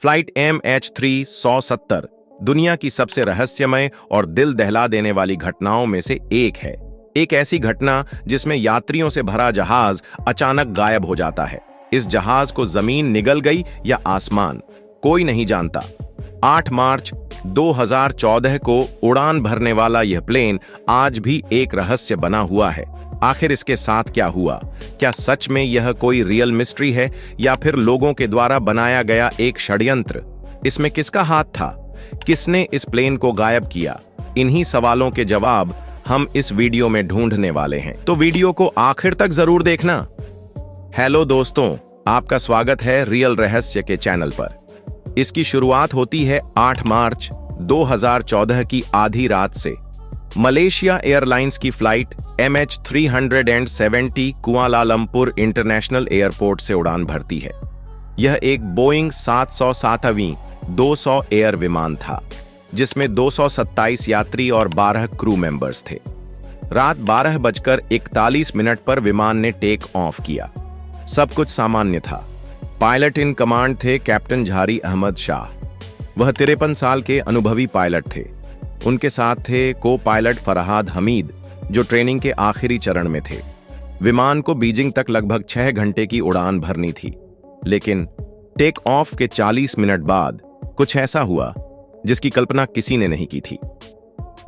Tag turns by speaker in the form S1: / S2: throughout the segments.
S1: Flight MH370 दुनिया की सबसे रहस्यमय और दिल दहला देने वाली घटनाओं में से एक है। एक ऐसी घटना जिसमें यात्रियों से भरा जहाज अचानक गायब हो जाता है। इस जहाज को जमीन निगल गई या आसमान, कोई नहीं जानता। 8 मार्च 2014 को उड़ान भरने वाला यह प्लेन आज भी एक रहस्य बना हुआ है। आखिर इसके साथ क्या हुआ? क्या सच में यह कोई रियल मिस्ट्री है या फिर लोगों के द्वारा बनाया गया एक षड्यंत्र? इसमें किसका हाथ था? किसने इस प्लेन को गायब किया? इन्हीं सवालों के जवाब हम इस वीडियो में ढूंढने वाले हैं, तो वीडियो को आखिर तक जरूर देखना। हेलो दोस्तों, आपका स्वागत है रियल रहस्य के चैनल पर। इसकी शुरुआत होती है 8 मार्च 2014 की आधी रात से। मलेशिया एयरलाइंस की flight MH370 Kuala Lumpur international airport से उड़ान भरती है। यह एक बोइंग 707वीं 200 एयर विमान था, जिसमें 227 यात्री और 12 क्रू मेंबर्स थे। रात 12:41 पर विमान ने टेक ऑफ किया। सब कुछ सामान्य था। पायलट इन कमांड थे कैप्टन झारी अहमद शाह। वह 53 साल के अनुभवी पायलट थे। उनके साथ थे को पायलट फरहाद हमीद, जो ट्रेनिंग के आखिरी चरण में थे। विमान को बीजिंग तक लगभग 6 घंटे की उड़ान भरनी थी, लेकिन टेक ऑफ के 40 मिनट बाद कुछ ऐसा हुआ जिसकी कल्पना किसी ने नहीं की थी।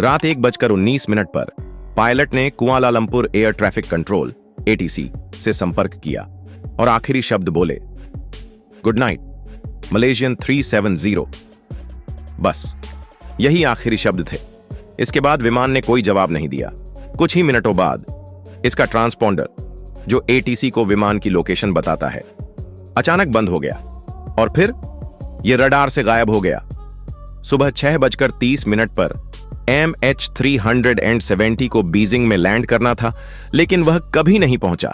S1: रात 1:19 पर पायलट ने Kuala Lumpur air traffic control ATC से संपर्क किया और आखिरी शब्द बोले, गुड नाइट मलेशियन 370। बस यही आखिरी शब्द थे। इसके बाद विमान ने कोई जवाब नहीं दिया। कुछ ही मिनटों बाद इसका ट्रांसपॉन्डर, जो ATC को विमान की लोकेशन बताता है, अचानक बंद हो गया और फिर यह रडार से गायब हो गया। सुबह 6:30 पर MH370 को बीजिंग में लैंड करना था, लेकिन वह कभी नहीं पहुंचा।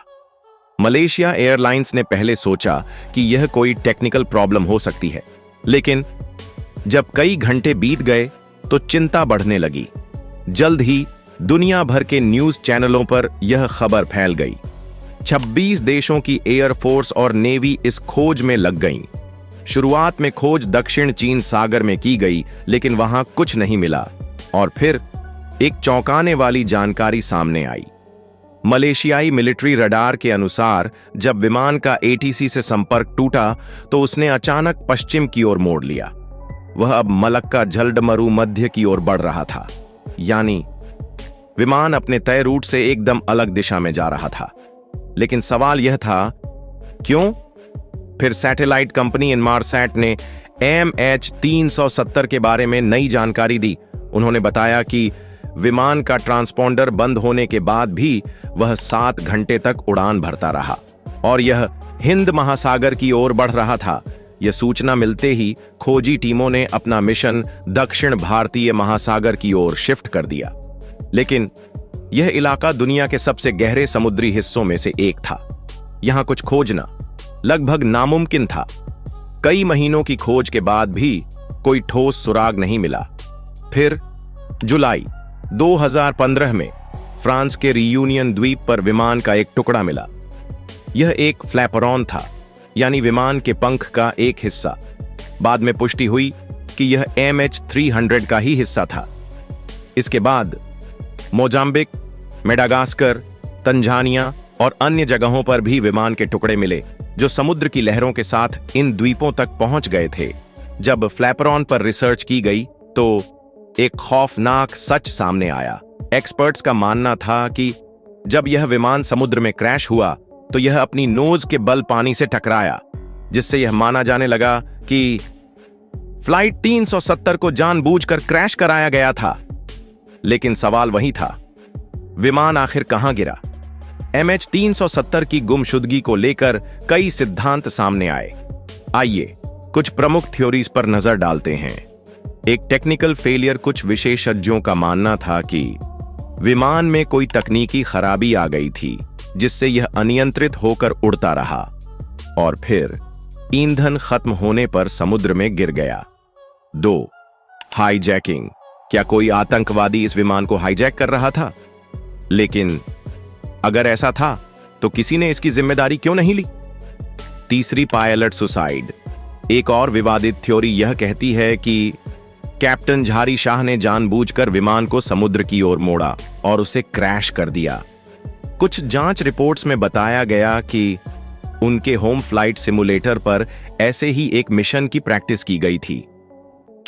S1: मलेशिया एयरलाइंस ने पहले सोचा कि यह कोई टेक्निकल प्रॉब्लम हो सकती है, लेकिन जब कई घंटे बीत गए तो चिंता बढ़ने लगी। जल्द ही दुनिया भर के न्यूज चैनलों पर यह खबर फैल गई। 26 देशों की एयरफोर्स और नेवी इस खोज में लग गईं। शुरुआत में खोज दक्षिण चीन सागर में की गई, लेकिन वहां कुछ नहीं मिला। और फिर एक चौंकाने वाली जानकारी सामने आई। मलेशियाई मिलिट्री रडार के अनुसार जब विमान का ATC से संपर्क टूटा तो उसने अचानक पश्चिम की ओर मोड़ लिया। वह अब मलक्का झलडमरू मध्य की ओर बढ़ रहा था, यानी विमान अपने तय रूट से एकदम अलग दिशा में जा रहा था। लेकिन सवाल यह था, क्यों? फिर सैटेलाइट कंपनी इनमारसैट ने MH370 के बारे में नई जानकारी दी। उन्होंने बताया कि विमान का ट्रांसपॉन्डर बंद होने के बाद भी वह 7 घंटे तक उड़ान भरता रहा और यह हिंद महासागर की ओर बढ़ रहा था। यह सूचना मिलते ही खोजी टीमों ने अपना मिशन दक्षिण भारतीय महासागर की ओर शिफ्ट कर दिया। लेकिन यह इलाका दुनिया के सबसे गहरे समुद्री हिस्सों में से एक था। यहां कुछ खोजना लगभग नामुमकिन था। कई महीनों की खोज के बाद भी कोई ठोस सुराग नहीं मिला। फिर जुलाई 2015 में फ्रांस के रियूनियन द्वीप पर विमान का एक टुकड़ा मिला। यह एक फ्लैपरॉन था, यानी विमान के पंख का एक हिस्सा। बाद में पुष्टि हुई कि यह MH300 का ही हिस्सा था। इसके बाद मोजाम्बिक, मेडागास्कर, तंजानिया और अन्य जगहों पर भी विमान के टुकड़े मिले, जो समुद्र की लहरों के साथ इन द्वीपों तक पहुंच गए थे। जब फ्लैपरॉन पर रिसर्च की गई तो एक खौफनाक सच सामने आया। एक्सपर्ट्स का मानना था कि जब यह विमान समुद्र में क्रैश हुआ तो यह अपनी नोज के बल पानी से टकराया, जिससे यह माना जाने लगा कि फ्लाइट 370 को जानबूझकर क्रैश कराया गया था। लेकिन सवाल वही था, विमान आखिर कहां गिरा? MH370 की गुमशुदगी को लेकर कई सिद्धांत सामने आए। आइए कुछ प्रमुख थ्योरीज पर नजर डालते हैं। एक टेक्निकल फेलियर। कुछ विशेषज्ञों का मानना था कि विमान में कोई तकनीकी खराबी आ गई थी, जिससे यह अनियंत्रित होकर उड़ता रहा और फिर ईंधन खत्म होने पर समुद्र में गिर गया। 2. हाईजैकिंग। क्या कोई आतंकवादी इस विमान को हाईजैक कर रहा था? लेकिन अगर ऐसा था तो किसी ने इसकी जिम्मेदारी क्यों नहीं ली? तीसरी, पायलट सुसाइड। एक और विवादित थ्योरी यह कहती है कि कैप्टन झारी शाह ने जानबूझकर विमान को समुद्र की ओर मोड़ा और उसे क्रैश कर दिया। कुछ जांच रिपोर्ट्स में बताया गया कि उनके होम फ्लाइट सिमुलेटर पर ऐसे ही एक मिशन की प्रैक्टिस की गई थी।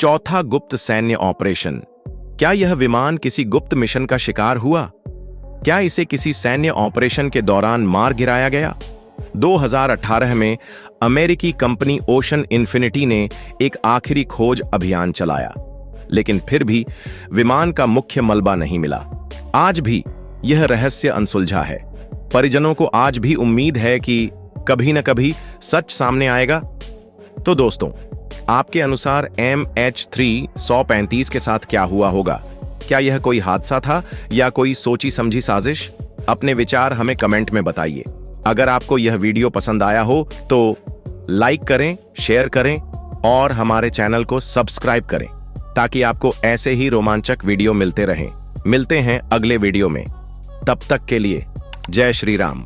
S1: चौथा, गुप्त सैन्य ऑपरेशन। क्या यह विमान किसी गुप्त मिशन का शिकार हुआ? क्या इसे किसी सैन्य ऑपरेशन के दौरान मार गिराया गया? 2018 में अमेरिकी कंपनी ओशन इन्फिनिटी ने एक आखिरी खोज अभियान चलाया, लेकिन फिर भी विमान का मुख्य मलबा नहीं मिला। आज भी यह रहस्य अनसुलझा है। परिजनों को आज भी उम्मीद है कि कभी न कभी सच सामने आएगा। तो दोस्तों, आपके अनुसार MH335 के साथ क्या हुआ होगा? क्या यह कोई हादसा था या कोई सोची समझी साजिश? अपने विचार हमें कमेंट में बताइए। अगर आपको यह वीडियो पसंद आया हो तो लाइक करें, शेयर करें और हमारे चैनल को सब्सक्राइब करें ताकि आपको ऐसे ही रोमांचक वीडियो मिलते रहें। मिलते हैं अगले वीडियो में। तब तक के लिए जय श्री राम।